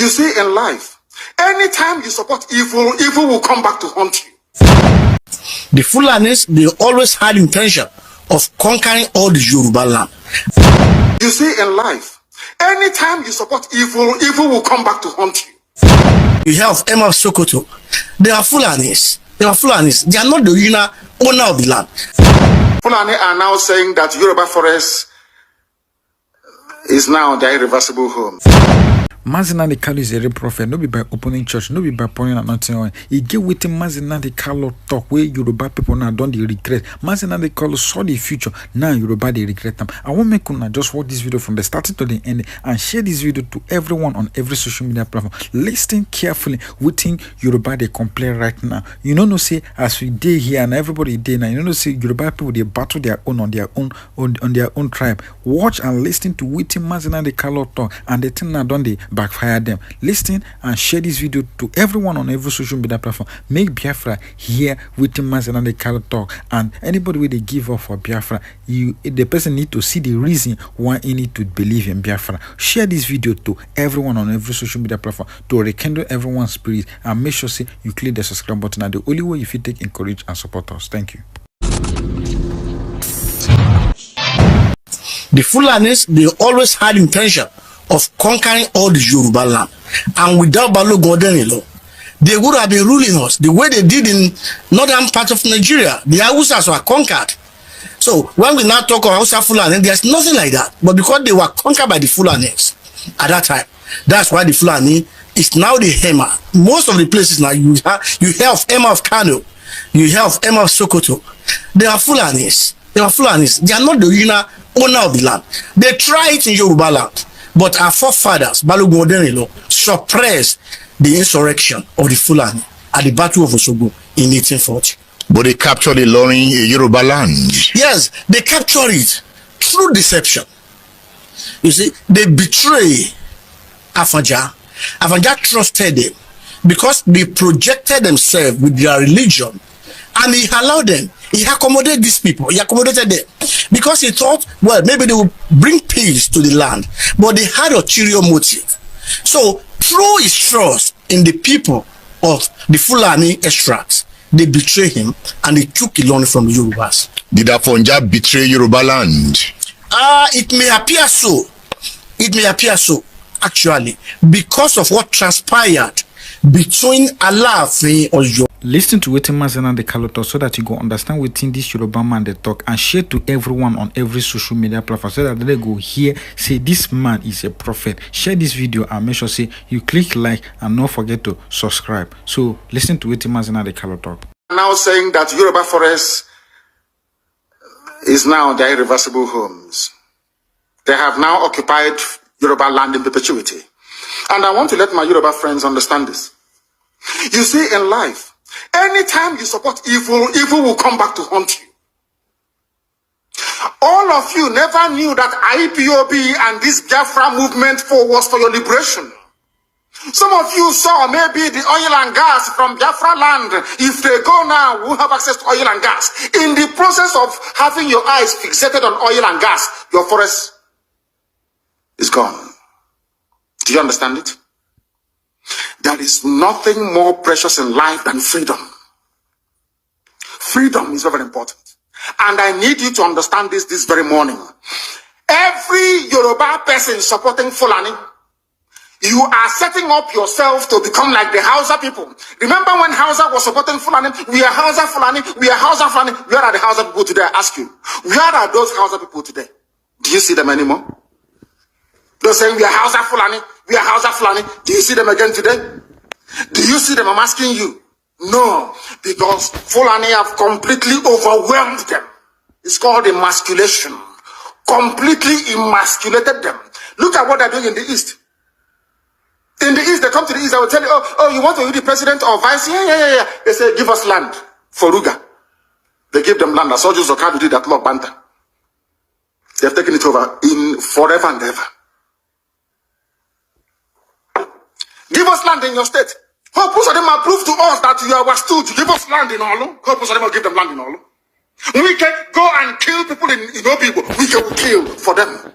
You see, in life, anytime you support evil, evil will come back to haunt you. The Fulanis, they always had intention of conquering all the Yoruba land. You see, in life, anytime you support evil, evil will come back to haunt you. You have Emma Sokoto. They are Fulanis. They are Fulanis. They are not the original owner of the land. Fulani are now saying that Yoruba forest is now their irreversible home. Nnamdi Kanu is a real prophet, no be by opening church, no be by pouring anointing on. He get with him Nnamdi Kanu talk where Yoruba people now don't they regret. Nnamdi Kanu saw the future, now Yoruba they regret them. I want make una just watch this video from the starting to the end and share this video to everyone on every social media platform. Listen carefully within Yoruba they complain right now. You know say as we day here and everybody day now, you know say Yoruba people they battle their own on their own tribe. Watch and listen to within Nnamdi Kanu talk and the thing now don't they backfire them. Listen and share this video to everyone on every social media platform. Make Biafra hear with him and the Kanu talk, and anybody where they give up for Biafra, the person need to see the reason why he need to believe in Biafra. Share this video to everyone on every social media platform to rekindle everyone's spirit, and make sure say you click the subscribe button. And the only way if you take encourage and support us. Thank you. The Fulanis, they always had intention of conquering all the Yoruba land, and without Balogun law, they would have been ruling us the way they did in northern part of Nigeria. The Hausas were conquered. So when we now talk of Hausa Fulani, there's nothing like that. But because they were conquered by the Fulanis at that time, that's why the Fulani is now the Hema. Most of the places now you have Emma of Kanu, you have Emma of Sokoto. They are Fulanis. They are Fulanis. They are not the original owner of the land. They try it in Yoruba land. But our forefathers, Balogun suppressed the insurrection of the Fulani at the Battle of Osogbo in 1840. But they captured the Yoruba land. Yes, they captured it through deception. You see, they betray Afanja. Afanja trusted them because they projected themselves with their religion, and he allowed them. He accommodated these people. He accommodated them because he thought, well, maybe they will bring peace to the land, but they had ulterior motive. So through his trust in the people of the Fulani extracts, they betrayed him and they took Ilorin from the Yorubas. Did Afanja betray Yoruba land? It may appear so. It may appear so, actually, because of what transpired between Alaafin Oyo. Listen to wetin Nnamdi Kanu talk so that you go understand wetin this Yoruba man they talk, and share to everyone on every social media platform so that they go hear say this man is a prophet. Share this video and make sure say you click like and don't forget to subscribe. So listen to wetin Nnamdi Kanu talk. Now saying that Yoruba forest is now their irreversible homes. They have now occupied Yoruba land in perpetuity. And I want to let my Yoruba friends understand this. You see, in life, anytime you support evil, evil will come back to haunt you. All of you never knew that IPOB and this Biafra movement was for your liberation. Some of you saw maybe the oil and gas from Biafra land. If they go now, we'll have access to oil and gas. In the process of having your eyes fixated on oil and gas, your forest is gone. Do you understand it? There is nothing more precious in life than freedom. Freedom is very important. And I need you to understand this very morning. Every Yoruba person supporting Fulani, you are setting up yourself to become like the Hausa people. Remember when Hausa was supporting Fulani? We are Hausa Fulani, we are Hausa Fulani. Where are the Hausa people today? I ask you. Where are those Hausa people today? Do you see them anymore? They're saying we are Hausa Fulani, we are Hausa Fulani. Do you see them again today? Do you see them? I'm asking you. No, because Fulani have completely overwhelmed them. It's called emasculation. Completely emasculated them. Look at what they're doing in the East. In the East, they come to the East, they will tell you, oh, you want to be the president or vice? Yeah. They say, give us land for Ruga. They give them land. As soldiers of Kanu did that law Banta. They've taken it over in forever and ever. Give us land in your state. Hope most of them are prove to us that you are stood to give us land in Olu. Hope most of them will give them land in Olu. We can go and kill people in Obi. We can kill for them.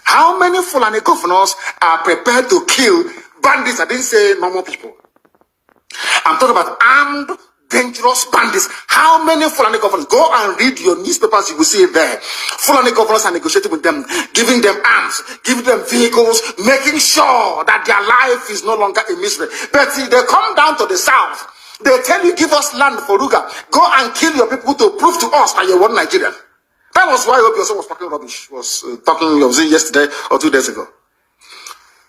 How many Fulani governors are prepared to kill bandits. I didn't say normal people. I'm talking about armed, dangerous bandits. How many Fulani governors? Go and read your newspapers, you will see it there. Fulani governors are negotiating with them, giving them arms, giving them vehicles, making sure that their life is no longer a misery. But see, they come down to the south. They tell you, give us land for Ruga. Go and kill your people to prove to us that you're one Nigerian. That was why Obi was talking rubbish. Was yesterday or 2 days ago.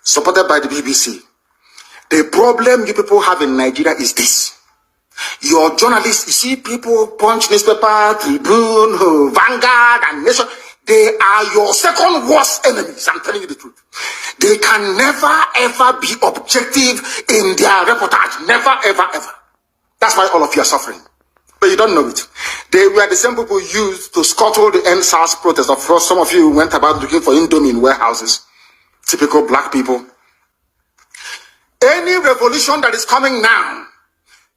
Supported by the BBC. The problem you people have in Nigeria is this. Your journalists, you see people, Punch newspaper, Tribune, Vanguard, and Nation, they are your second worst enemies. I'm telling you the truth. They can never ever be objective in their reportage. Never, ever, ever. That's why all of you are suffering. But you don't know it. They were the same people used to scuttle the NSAS protest. Of course, some of you went about looking for Indomie in warehouses. Typical black people. Any revolution that is coming now,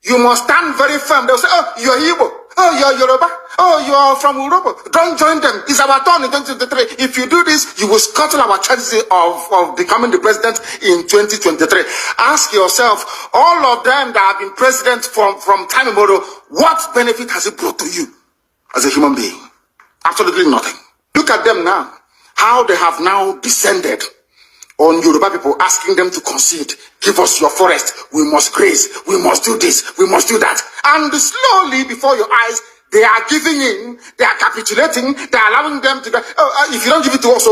you must stand very firm. They'll say, oh, you're Igbo. Oh, you're Yoruba. Oh, you're from Youruba. Don't join them. It's our turn in 2023. If you do this, you will scuttle our chances of becoming the president in 2023. Ask yourself, all of them that have been president from time immemorial, what benefit has it brought to you as a human being? Absolutely nothing. Look at them now. How they have now descended on Yoruba people, asking them to concede. Give us your forest. We must graze. We must do this. We must do that. And slowly, before your eyes, they are giving in. They are capitulating. They are allowing them to. If you don't give it to us,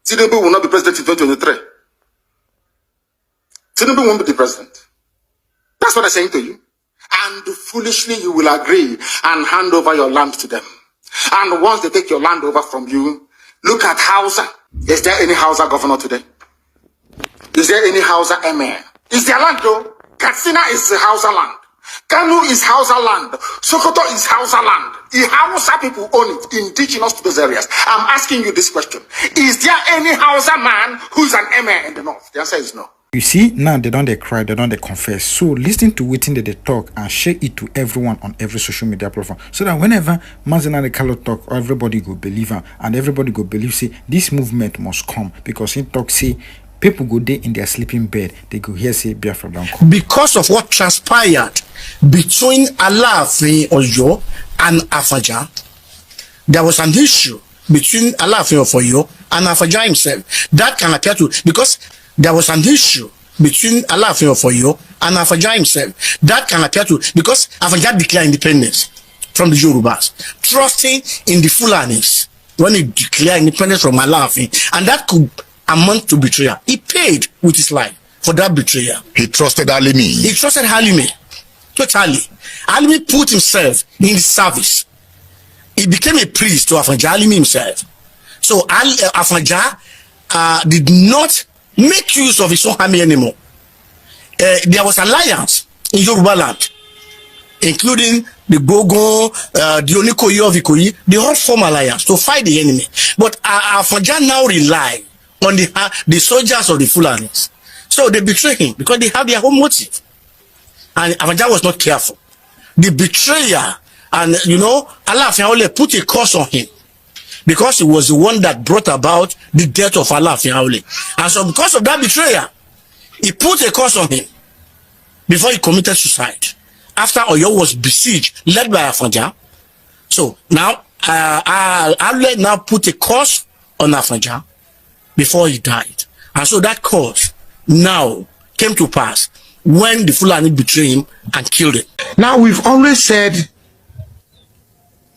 Tinubu will not be president in 2023. Tinubu won't be the president. That's what I'm saying to you. And foolishly, you will agree and hand over your land to them. And once they take your land over from you, look at Hausa. Is there any Hausa governor today? Is there any Hausa emir? Is their land though? Katsina is Hausa land. Kanu is Hausa land. Sokoto is Hausa land. The Hausa people own it, indigenous to those areas. I'm asking you this question. Is there any Hausa man who's an emir in the north? The answer is no. You see, now they don't cry, they don't confess. So listen to waiting that they talk and share it to everyone on every social media platform. So that whenever Mazina the Kalo talk, everybody go believe him and everybody go believe, say, this movement must come. Because he talk, say, people go there in their sleeping bed, they go hear, say, Biafra don't come. Because of what transpired between Alaafin Oyo and Afaja, there was an issue between Alaafin of Oyo and Afaja himself. That can appear to, because there was an issue between Alaafin of Oyo and Afaja himself. That can appear to, because Afaja declared independence from the Yorubas, trusting in the Fulanis when he declared independence from Alaafin, and that could amount to betrayal. He paid with his life for that betrayal. He trusted Alimi. He trusted Halimi totally. Halimi put himself in the service. He became a priest to Afaja Halimi himself. So Afaja did not make use of his own army anymore. There was alliance in Yoruba land, including the Gogo, the Onikoyi of Ikoyi. They all form alliance to fight the enemy. But Afaja now rely on the soldiers of the Fulanis. So they betray him because they have their own motive. And Afaja was not careful. The betrayer, and Alaafin only put a curse on him, because he was the one that brought about the death of Alaafin Aole. And so because of that betrayal, he put a curse on him before he committed suicide. After Oyo was besieged, led by Afaja. So now, Aole now put a curse on Afaja before he died. And so that curse now came to pass when the Fulani betrayed him and killed him. Now, we've always said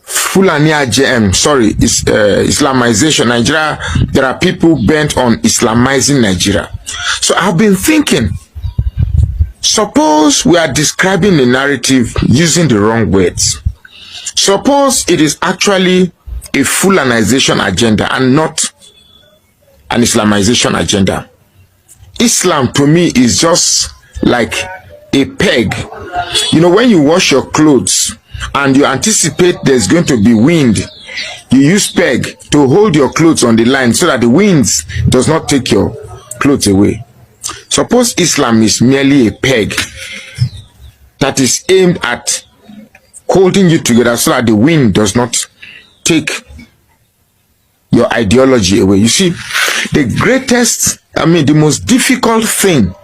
Islamization. Nigeria, there are people bent on Islamizing Nigeria. So I've been thinking, suppose we are describing the narrative using the wrong words. Suppose it is actually a Fullanization agenda and not an Islamization agenda. Islam to me is just like a peg. When you wash your clothes and you anticipate there's going to be wind, you use peg to hold your clothes on the line so that the winds does not take your clothes away. Suppose Islam is merely a peg that is aimed at holding you together so that the wind does not take your ideology away. You see, the most difficult thing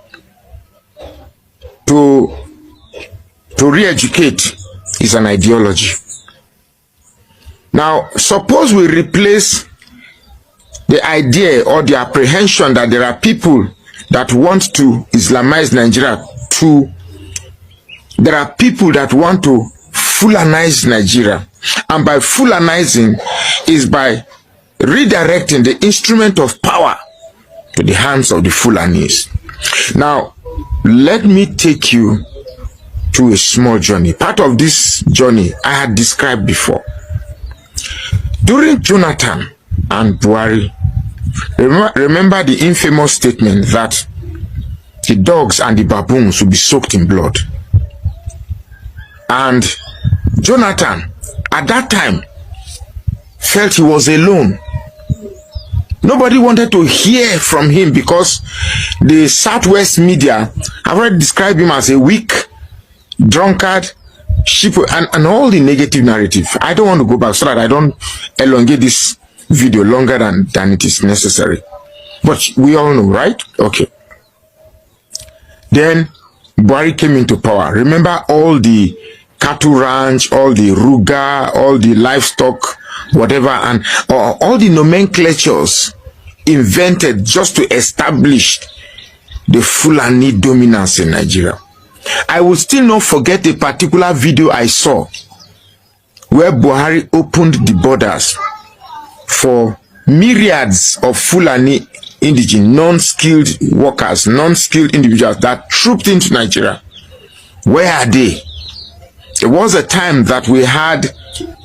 to re-educate is an ideology. Now, suppose we replace the idea or the apprehension that there are people that want to Islamize Nigeria to there are people that want to Fullanize Nigeria. And by Fullanizing is by redirecting the instrument of power to the hands of the Fulanis. Now, let me take you to a small journey. Part of this journey I had described before. During Jonathan and Buhari, remember the infamous statement that the dogs and the baboons will be soaked in blood. And Jonathan, at that time, felt he was alone. Nobody wanted to hear from him because the Southwest media have already described him as a weak, drunkard, sheep, and all the negative narrative. I don't want to go back so that I don't elongate this video longer than it is necessary. But we all know, right? Okay. Then Buhari came into power. Remember all the cattle ranch, all the ruga, all the livestock, whatever, and all the nomenclatures invented just to establish the Fulani dominance in Nigeria. I will still not forget a particular video I saw where Buhari opened the borders for myriads of Fulani indigenous, non-skilled workers, non-skilled individuals that trooped into Nigeria. Where are they? There was a time that we had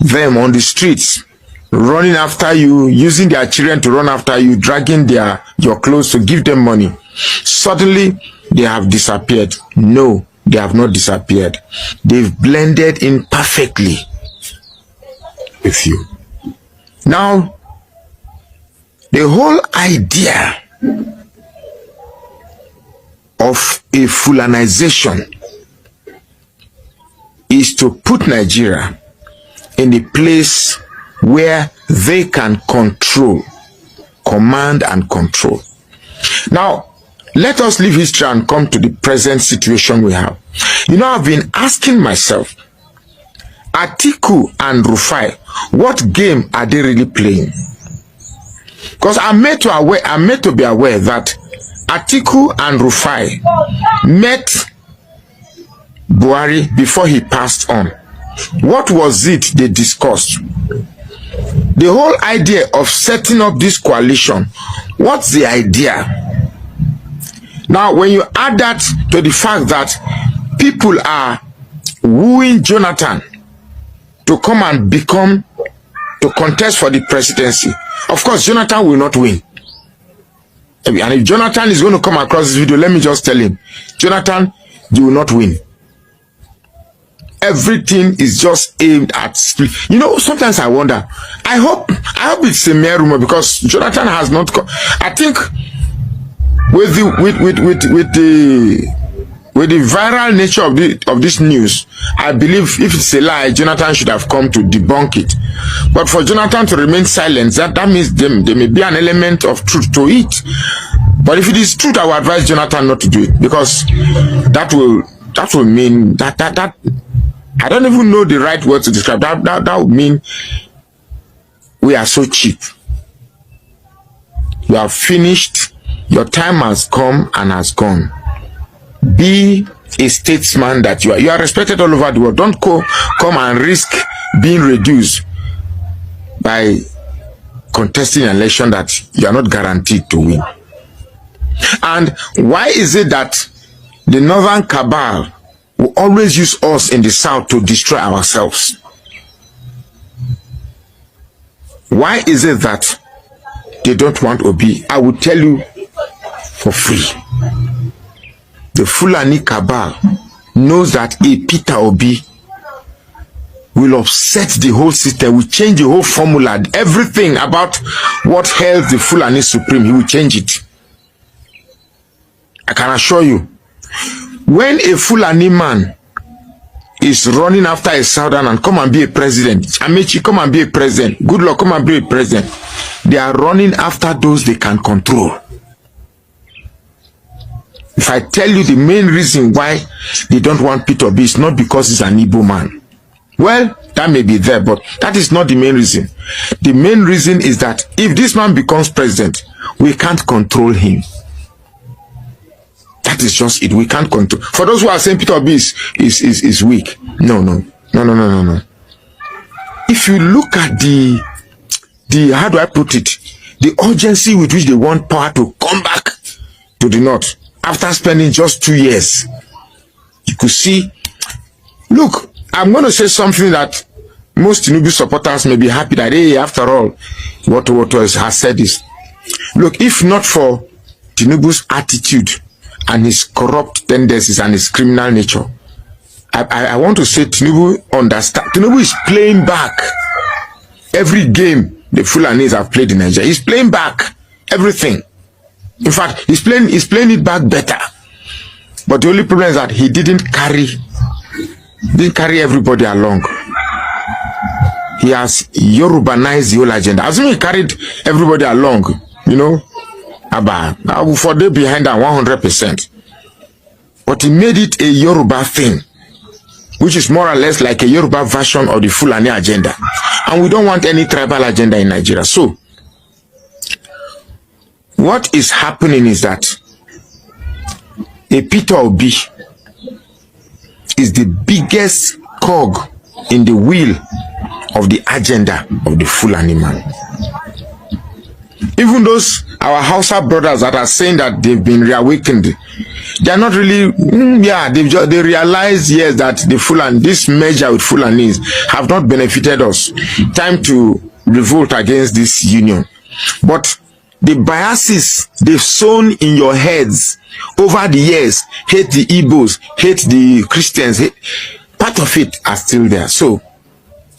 them on the streets running after you, using their children to run after you, dragging your clothes to give them money. Suddenly, they have disappeared. No, they have not disappeared. They've blended in perfectly with you. Now, the whole idea of a Fullanization is to put Nigeria in a place where they can control, command and control. Now, let us leave history and come to the present situation we have. You know, I've been asking myself, Atiku and Rufai, what game are they really playing? Because I'm made to be aware that Atiku and Rufai met Buhari before he passed on. What was it they discussed? The whole idea of setting up this coalition, what's the idea? Now, when you add that to the fact that people are wooing Jonathan to come and to contest for the presidency, of course, Jonathan will not win. And if Jonathan is going to come across this video, let me just tell him, Jonathan, you will not win. Everything is just aimed at split. You know, sometimes I wonder. I hope it's a mere rumor because Jonathan has not. I think with the viral nature of this news, I believe if it's a lie, Jonathan should have come to debunk it. But for Jonathan to remain silent, that means there may be an element of truth to it. But if it is truth, I would advise Jonathan not to do it because that will mean that I don't even know the right word to describe that would mean we are so cheap. You have finished. Your time has come and has gone. Be a statesman that you are. You are respected all over the world. Don't come and risk being reduced by contesting an election that you are not guaranteed to win. And why is it that the northern cabal will always use us in the south to destroy ourselves? Why is it that they don't want Obi? I will tell you for free. The Fulani cabal knows that a Peter Obi will upset the whole system, will change the whole formula, everything about what held the Fulani supreme, he will change it. I can assure you, when a Fulani man is running after a Southern and come and be a president, Amechi, come and be a president, good luck, come and be a president, they are running after those they can control. If I tell you the main reason why they don't want Peter Obi, it's not because he's an Igbo man. Well, that may be there, but that is not the main reason. The main reason is that if this man becomes president, we can't control him. That is just it. We can't control. For those who are saying Peter Obi is weak, no. If you look at the how do I put it, the urgency with which they want power to come back to the north after spending just 2 years, you could see. Look, I'm going to say something that most Tinubu supporters may be happy that, hey, after all, what has said is, look, if not for Tinubu's attitude and his corrupt tendencies and his criminal nature, I want to say Tinubu understand. Tinubu is playing back every game the Fulanis have played in Nigeria. He's playing back everything. In fact, he's playing it back better. But the only problem is that he didn't carry everybody along. He has Yorubanized the whole agenda. Assuming he carried everybody along, you know, for they behind that 100%. But he made it a Yoruba thing, which is more or less like a Yoruba version of the Fulani agenda. And we don't want any tribal agenda in Nigeria. So, what is happening is that a Peter Obi is the biggest cog in the wheel of the agenda of the Fulani man. Even those, our Hausa brothers that are saying that they've been reawakened, they are not really, they realize, yes, that the Fulani, this merger with Fulanis have not benefited us. Time to revolt against this union. But the biases they've sown in your heads over the years, hate the Igbos, hate the Christians, part of it are still there. So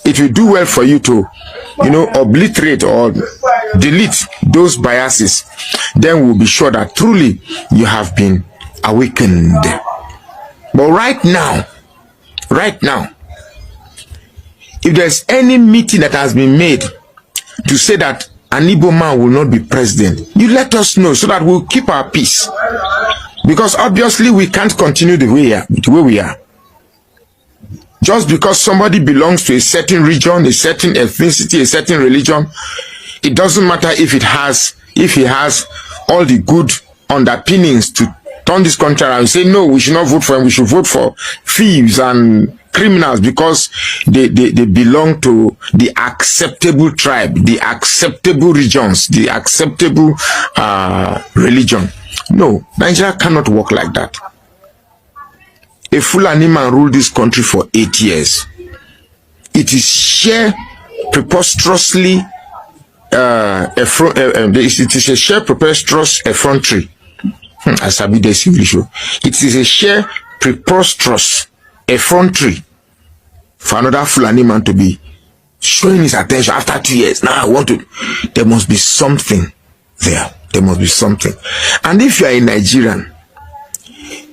it will do well for you to, you know, obliterate or delete those biases. Then we'll be sure that truly you have been awakened. But right now, if there's any meeting that has been made to say that an Igbo man will not be president, you let us know so that we'll keep our peace. Because obviously we can't continue the way we are. Just because somebody belongs to a certain region, a certain ethnicity, a certain religion, it doesn't matter if he has all the good underpinnings to turn this country around and say, no, we should not vote for him, we should vote for thieves and criminals because they belong to the acceptable tribe, the acceptable regions, the acceptable religion. No, Nigeria cannot work like that. A Fulani man ruled this country for 8 years. It is sheer preposterously it is a sheer preposterous effrontery. It is a sheer preposterous effrontery for another Fulani man to be showing his attention after 2 years. Now there must be something there. There must be something. And if you are a Nigerian,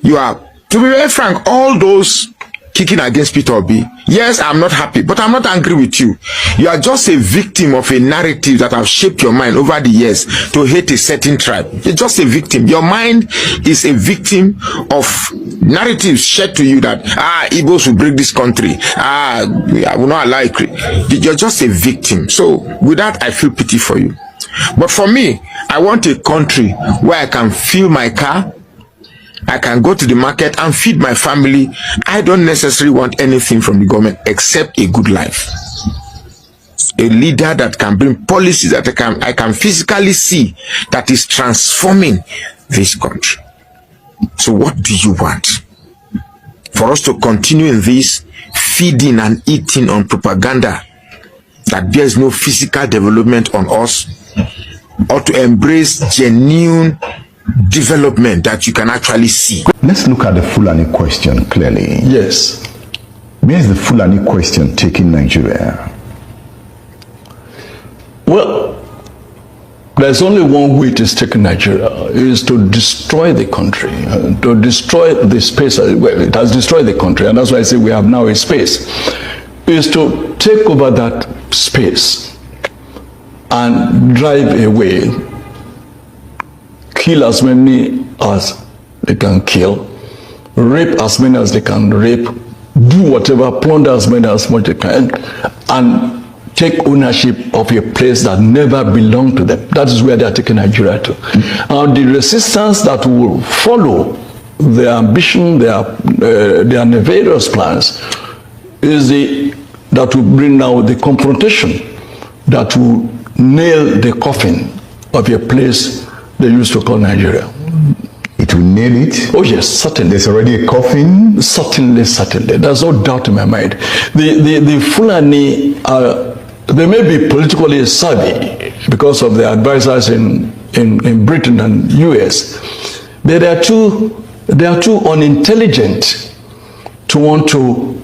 you are, to be very frank, all those kicking against Peter Obi, yes, I'm not happy, but I'm not angry with you. You are just a victim of a narrative that have shaped your mind over the years to hate a certain tribe. You're just a victim. Your mind is a victim of narratives shared to you that, Igbos will break this country. I will not allow it. You're just a victim. So with that, I feel pity for you. But for me, I want a country where I can fill my car, I can go to the market and feed my family. I don't necessarily want anything from the government except a good life. A leader that can bring policies that I can physically see that is transforming this country. So what do you want? For us to continue in this feeding and eating on propaganda that bears no physical development on us, or to embrace genuine development that you can actually see? Let's look at the Fulani question clearly. Yes. Where is the Fulani question taking Nigeria? Well, there's only one way it is taking Nigeria, is to destroy the country, to destroy the space. Well, it has destroyed the country, and that's why I say we have now a space, is to take over that space and drive away, kill as many as they can kill, rape as many as they can rape, do whatever, plunder as many as much they can, and take ownership of a place that never belonged to them. That is where they are taking Nigeria to. The resistance that will follow their ambition, their nefarious plans, is that will bring now the confrontation that will nail the coffin of a place they used to call Nigeria. It will nail it? Oh yes, certainly. There's already a coffin? Certainly, certainly. There's no doubt in my mind. The Fulani, they may be politically savvy because of their advisors in Britain and US, but they are too unintelligent to want to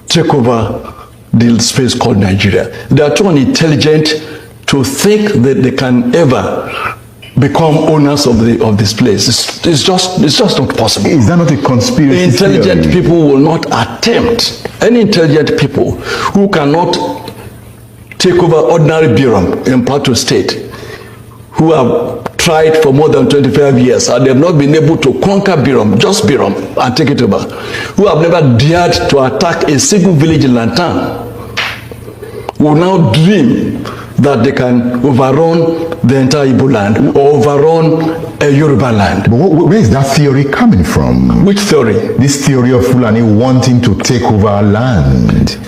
take over the space called Nigeria. They are too unintelligent to think that they can ever become owners of this place. It's just not possible. Is that not a conspiracy Intelligent theory? people will not attempt. Any intelligent people who cannot take over ordinary Biram in Plateau State, who have tried for more than 25 years and they have not been able to conquer Biram, just Biram, and take it over, who have never dared to attack a single village in Lantan, will now dream that they can overrun the entire Igbo land or overrun a Yoruba land. But where is that theory coming from? Which theory? This theory of Fulani wanting to take over our land.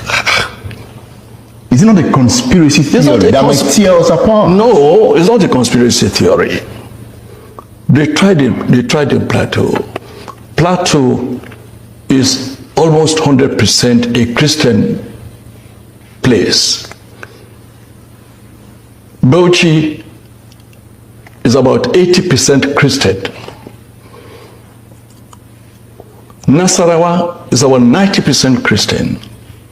Is it not a conspiracy theory that might tear us apart? No, it's not a conspiracy theory. They tried in Plateau. Plateau is almost 100% a Christian place. Bauchi is about 80% Christian. Nasarawa is about 90% Christian.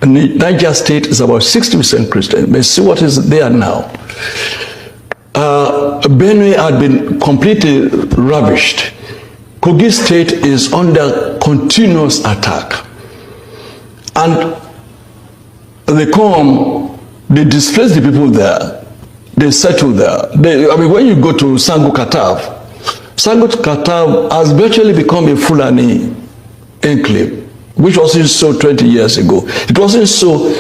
Niger State is about 60% Christian. But see what is there now. Benue had been completely ravished. Kogi State is under continuous attack. And they come, they displace the people there, they settle there. When you go to Sango Katav has virtually become a Fulani enclave, which wasn't so 20 years ago. It wasn't so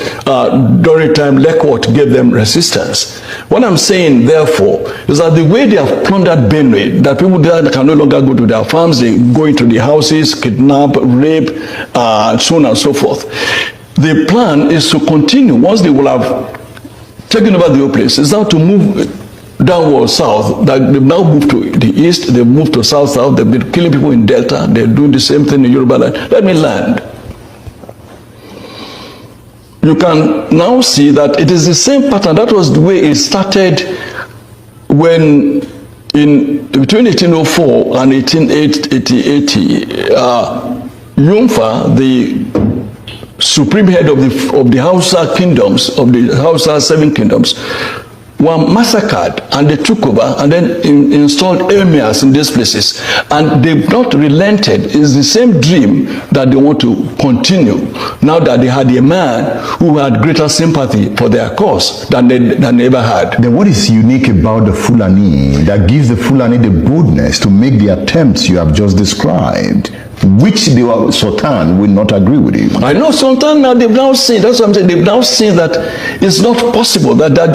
during the time Lekwot gave them resistance. What I'm saying, therefore, is that the way they have plundered Benue, that people there can no longer go to their farms, they go into the houses, kidnap, rape, so on and so forth. The plan is to continue, once they will have taken over the whole place, is now to move downward south. That they've now moved to the east, they've moved to south, they've been killing people in Delta, they're doing the same thing in Yoruba land. Let me land. You can now see that it is the same pattern. That was the way it started when between 1804 and 1880, Yumfa, the supreme head of the Hausa kingdoms, of the Hausa 7 kingdoms, were massacred, and they took over and then installed emirs in these places, and they've not relented. It's the same dream that they want to continue now that they had a man who had greater sympathy for their cause than they ever had. Then what is unique about the Fulani that gives the Fulani the boldness to make the attempts you have just described, which the Sultan will not agree with you? I know Sultan now, they've now seen, that's what I'm saying, they've now seen that it's not possible, that they're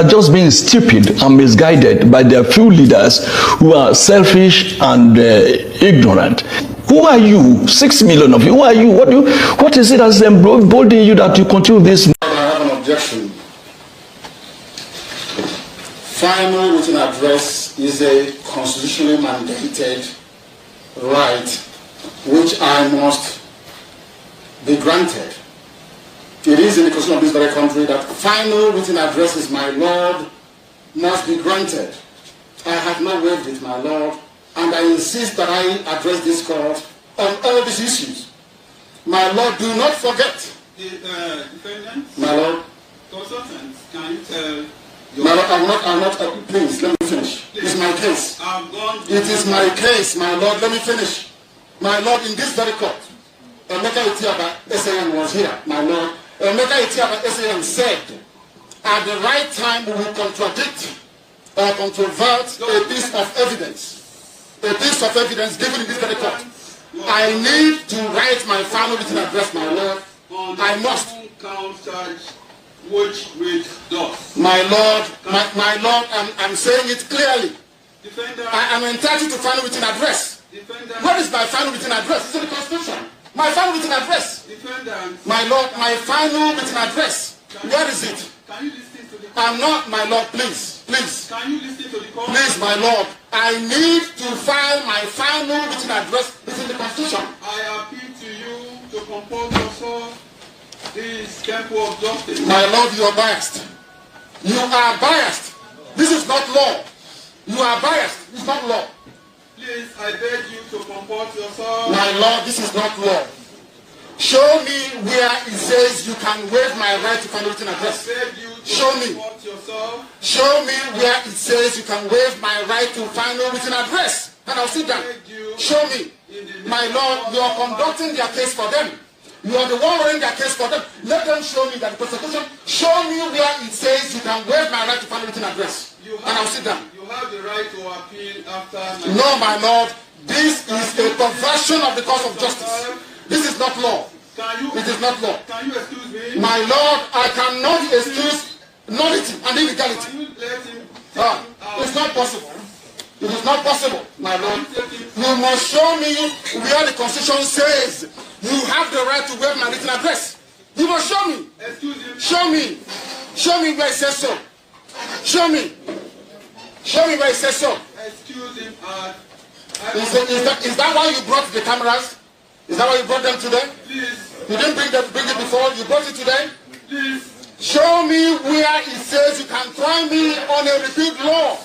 just being stupid and misguided by their few leaders who are selfish and ignorant. Who are you? 6 million of you. Who are you? What is it as emboldening you that you continue this? I have an objection. Final written address is a constitutionally mandated right which I must be granted. It is in the constitution of this very country that final written addresses, my Lord, must be granted. I have not waived it, my Lord, and I insist that I address this court on all these issues. My Lord, do not forget. My Lord. Consultants, can you tell My Lord, I'm not, please, let me finish. It's my case. It is my case, my Lord, let me finish. My Lord, in this very court, Emeka Etiaba SAN was here, my Lord. Emeka Etiaba SAN said, at the right time we will contradict or controvert a piece of evidence. a piece of evidence given in this very court. I need to write my final written address, my Lord. I must. Count charge which does. My Lord, my Lord, I'm saying it clearly. Defendant. I am entitled to final written address. Defendant. What is my final written address? It's in the Constitution. My final written address. Defendant. My Lord, my final written address. Where is it? Can you listen to the court? I'm not, my Lord, please. Please. Can you listen to the court? Please, my Lord. I need to file my final written address. It's in the Constitution. I appeal to you to compose yourself this temple of justice. My Lord, you are biased. You are biased. This is not law. You are biased. It's not law. Please, I beg you to compose yourself. My Lord, this is not law. Show me where it says you can waive my right to final written address. I beg you to Show me. compose yourself. Show me where it says you can waive my right to final written address. And I'll sit down. Show me. My Lord, you are conducting their case for them. You are the one running their case for them. Let them show me that the prosecution. Show me where it says you can waive my right to final written address. And I'll sit down. You have the right to appeal after. No, my Lord. This is a perversion of the cause of justice. This is not law. It is not law. Can you excuse me? My Lord, I cannot excuse nullity and illegality. Can you let him It's not possible. It is not possible, my Lord. You must show me where the Constitution says you have the right to waive my written address. You must show me. excuse him? Show me. Show me where it says so. Show me. Show me where it says so. Excuse him. Is that why you brought the cameras? Is that why you brought them today? Please, You didn't bring it before. You brought it today. please. Show me where it says you can try me on a repeat law.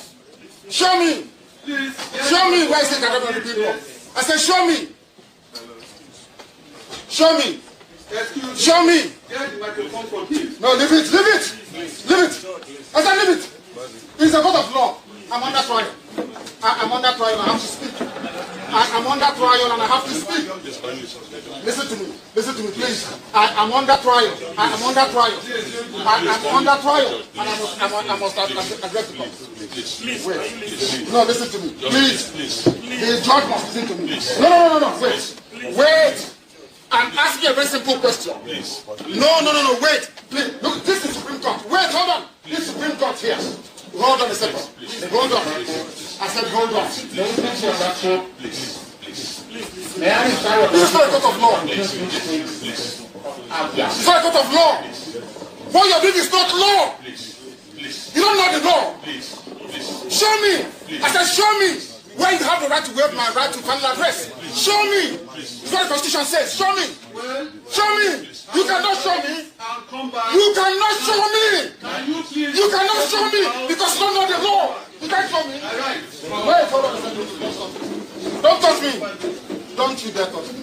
Show me. Please. Show me where it says I can repeat law. I said, show me. Show me. Excuse me. Show me. Get the microphone from him. No, leave it. Leave it. Leave it. I said, leave it. It's a court of law. I'm under trial. I'm under trial. I have to speak. I'm under trial and I have to speak. Listen to me. Listen to me, please. I'm under trial. I'm under trial. I'm under trial. And I must address the court. Wait. No, listen to me. Please. The judge must listen to me. No. Wait. Wait. I'm asking a very simple question. No. Wait. Please. Look, this is Supreme Court. Wait, hold on. This is Supreme Court here. Hold on a second. Hold on. I said, hold on. This is not a court of law. It's not a court of law. What you're doing is not law. You don't know the law. Show me. I said, show me where you have the right to waive my right to final address. Show me. It's what the Constitution says. Show me. Show me. You cannot show me. I'll come back. You cannot show me. Can you please? You cannot show me because you don't know the law. You can't show me. Wait, hold on a second. Don't touch me. Don't you dare touch me.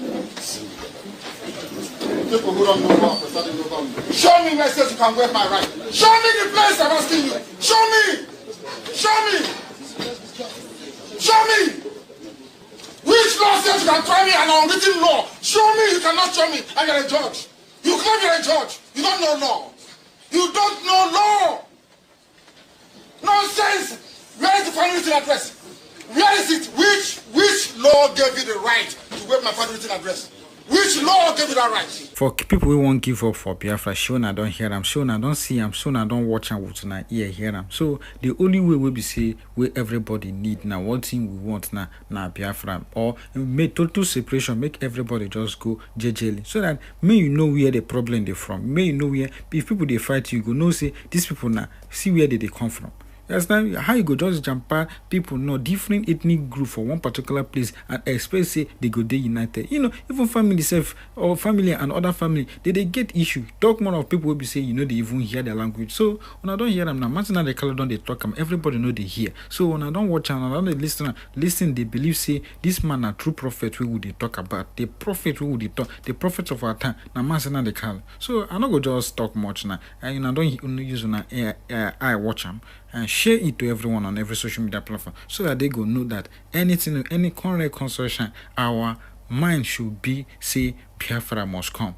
People who don't know law, pretending to know law. Show me where it says you can waive my right. Show me the place I'm asking you. Show me. Show me. Show me. Which law says you can try me an unwritten law? Show me. You cannot show me. And you're a judge. You claim you're a judge. You don't know law. You don't know law. Nonsense. Where is the final written address? Where is it? Which law gave you the right to waive my final written address? Which law gave you that right? For people who won't give up for Biafra, sure I don't hear them, sure I don't see them, sure I don't watch them with my ear hear them. So the only way we be say where everybody need now, what thing we want now Biafra, or make total separation, make everybody just go jejely, so that may you know where the problem they from, may you know where if people they fight you go know say these people now see where they come from. That's not how you go just jump out people know different ethnic group for one particular place and expect say they go there united. You know, even family self or family and other family, they get issue. Talk more of people will be saying, you know, they even hear their language. So when I don't hear them now, once now they color don't they talk them, everybody know they hear. So when I don't watch and I don't listen, they believe say this man a true prophet we would they talk about. The prophet we would they talk, the prophet of our time. Now man now they call. So I not go just talk much now. And you know, don't use on I watch them and share it to everyone on every social media platform so that they go know that anything, any current conversation, our mind should be say Biafra must come.